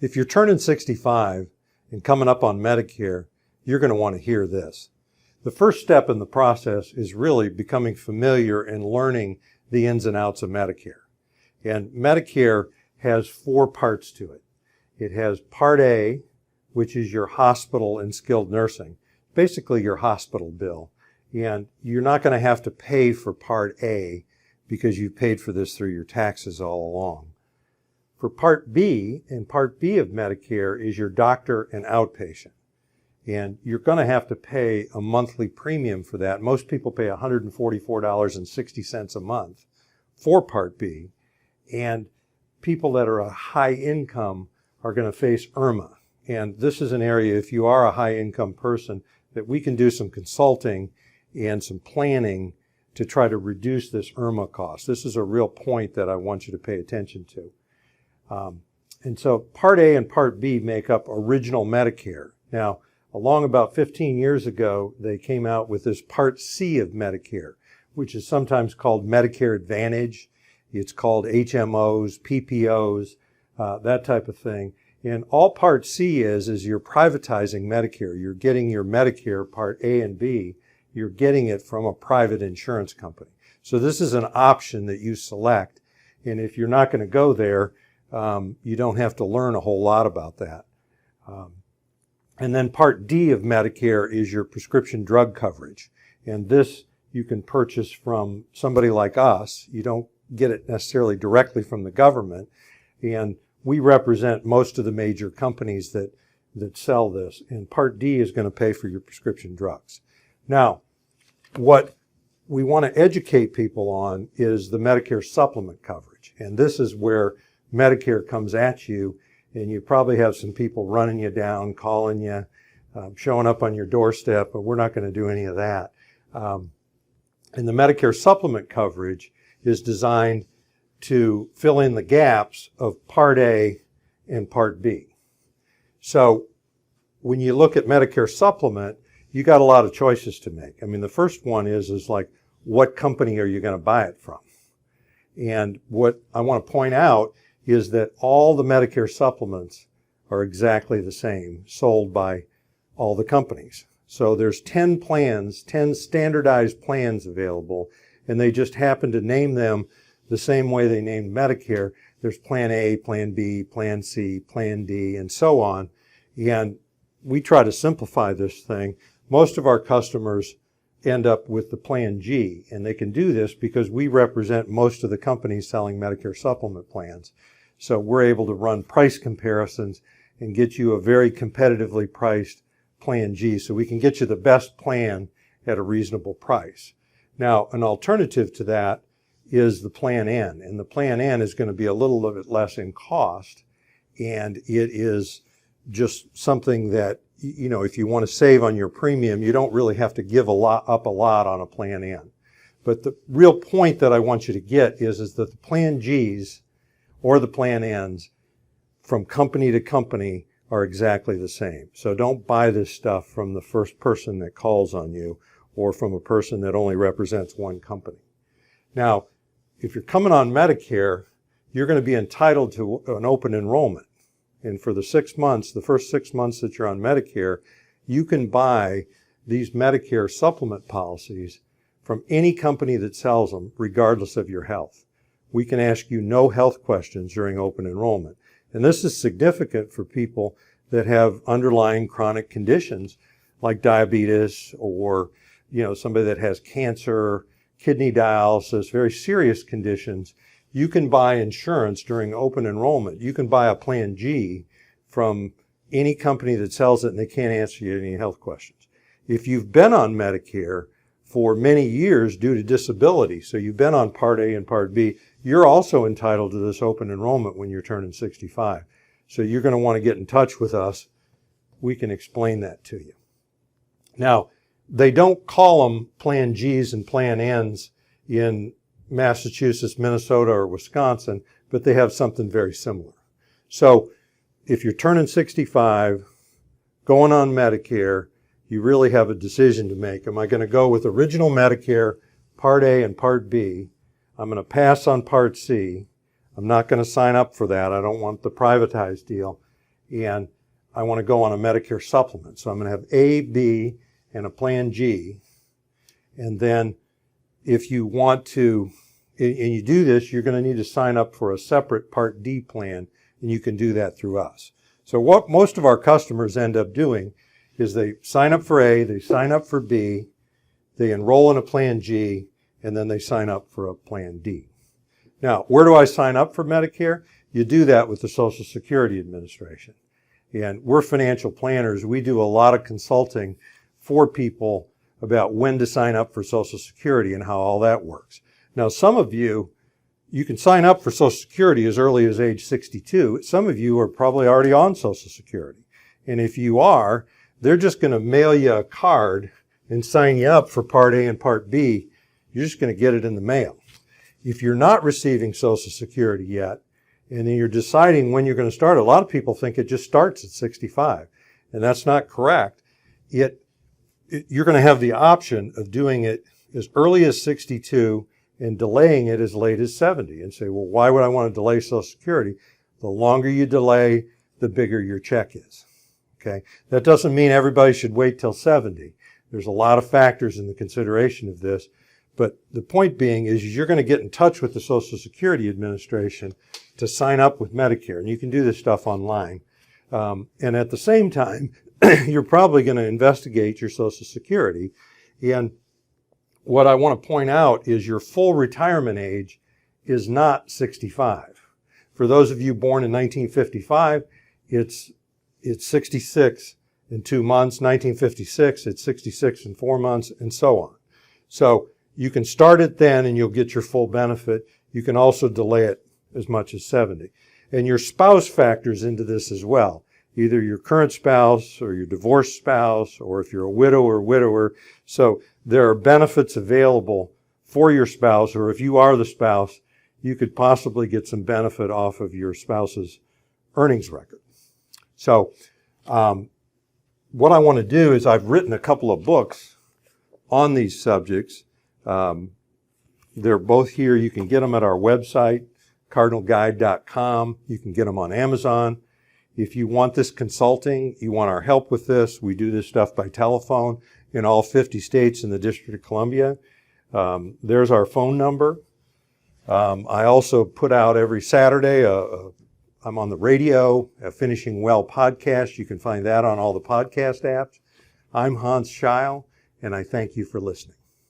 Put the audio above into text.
If you're turning 65 and coming up on Medicare, you're going to want to hear this. The first step in the process is really becoming familiar and learning the ins and outs of Medicare. And Medicare has 4 parts to it. It has Part A, which is your hospital and skilled nursing, basically your hospital bill. And you're not going to have to pay for Part A because you've paid for this through your taxes all along. For Part B, and Part B of Medicare is your doctor and outpatient. And you're going to have to pay a monthly premium for that. Most people pay $144.60 a month for Part B. And people that are a high income are going to face IRMA. And this is an area, if you are a high income person, that we can do some consulting and some planning to try to reduce this IRMA cost. This is a real point that I want you to pay attention to. And so Part A and Part B make up original Medicare. Now, along about 15 years ago, they came out with this Part C of Medicare, which is sometimes called Medicare Advantage. It's called HMOs, PPOs, that type of thing. And all Part C is you're privatizing Medicare. You're getting your Medicare Part A and B. You're getting it from a private insurance company. So this is an option that you select. And if you're not going to go there, you don't have to learn a whole lot about that. And then Part D of Medicare is your prescription drug coverage. And this you can purchase from somebody like us. You don't get it necessarily directly from the government. And we represent most of the major companies that sell this. And Part D is going to pay for your prescription drugs. Now, what we want to educate people on is the Medicare Supplement coverage. And this is where Medicare comes at you, and you probably have some people running you down, calling you, showing up on your doorstep, but we're not going to do any of that. And the Medicare Supplement coverage is designed to fill in the gaps of Part A and Part B. So when you look at Medicare Supplement, you got a lot of choices to make. I mean, the first one is like, what company are you going to buy it from? And what I want to point out is that all the Medicare supplements are exactly the same, sold by all the companies. So there's 10 plans, 10 standardized plans available, and they just happen to name them the same way they named Medicare. There's Plan A, Plan B, Plan C, Plan D, and so on. And we try to simplify this thing. Most of our customers end up with the Plan G, and they can do this because we represent most of the companies selling Medicare supplement plans. So we're able to run price comparisons and get you a very competitively priced Plan G, so we can get you the best plan at a reasonable price. Now, an alternative to that is the Plan N, and the Plan N is going to be a little bit less in cost, and it is just something that, you know, if you want to save on your premium, you don't really have to give up a lot on a Plan N. But the real point that I want you to get is that the Plan Gs or the Plan Ns from company to company are exactly the same. So don't buy this stuff from the first person that calls on you or from a person that only represents one company. Now, if you're coming on Medicare, you're going to be entitled to an open enrollment. And for the 6 months, the first 6 months that you're on Medicare, you can buy these Medicare supplement policies from any company that sells them, regardless of your health. We can ask you no health questions during open enrollment. And this is significant for people that have underlying chronic conditions like diabetes or, you know, somebody that has cancer, kidney dialysis, very serious conditions. You can buy insurance during open enrollment. You can buy a Plan G from any company that sells it, and they can't answer you any health questions. If you've been on Medicare for many years due to disability, so you've been on Part A and Part B, you're also entitled to this open enrollment when you're turning 65. So you're going to want to get in touch with us. We can explain that to you. Now, they don't call them Plan Gs and Plan Ns in Massachusetts, Minnesota, or Wisconsin, but they have something very similar. So if you're turning 65, going on Medicare, you really have a decision to make. Am I going to go with original Medicare, Part A and Part B? I'm going to pass on Part C. I'm not going to sign up for that. I don't want the privatized deal. and I want to go on a Medicare supplement. So I'm going to have A, B, and a Plan G. And then if you want to, and you do this, you're going to need to sign up for a separate Part D plan, and you can do that through us. So what most of our customers end up doing is they sign up for A, they sign up for B, they enroll in a Plan G, and then they sign up for a Plan D. Now, where do I sign up for Medicare? You do that with the Social Security Administration. And we're financial planners. We do a lot of consulting for people about when to sign up for Social Security and how all that works. Now, some of you can sign up for Social Security as early as age 62. Some of you are probably already on Social Security. And if you are, they're just going to mail you a card and sign you up for Part A and Part B. You're just going to get it in the mail. If you're not receiving Social Security yet, and then you're deciding when you're going to start, a lot of people think it just starts at 65. And that's not correct. You're going to have the option of doing it as early as 62 and delaying it as late as 70. And say, well, why would I want to delay Social Security? The longer you delay, the bigger your check is. Okay? That doesn't mean everybody should wait till 70. There's a lot of factors in the consideration of this. But the point being is you're going to get in touch with the Social Security Administration to sign up with Medicare. And you can do this stuff online. And at the same time, you're probably going to investigate your Social Security. And what I want to point out is your full retirement age is not 65. For those of you born in 1955, it's 66 in 2 months. 1956, it's 66 in 4 months, and so on. So you can start it then and you'll get your full benefit. You can also delay it as much as 70. And your spouse factors into this as well. Either your current spouse or your divorced spouse, or if you're a widow or widower. So there are benefits available for your spouse, or if you are the spouse, you could possibly get some benefit off of your spouse's earnings record. So what I want to do is I've written a couple of books on these subjects. They're both here. You can get them at our website, cardinalguide.com. You can get them on Amazon. If you want this consulting, you want our help with this, we do this stuff by telephone in all 50 states and the District of Columbia. There's our phone number. I also put out every Saturday, I'm on the radio, a Finishing Well podcast. You can find that on all the podcast apps. I'm Hans Scheil, and I thank you for listening.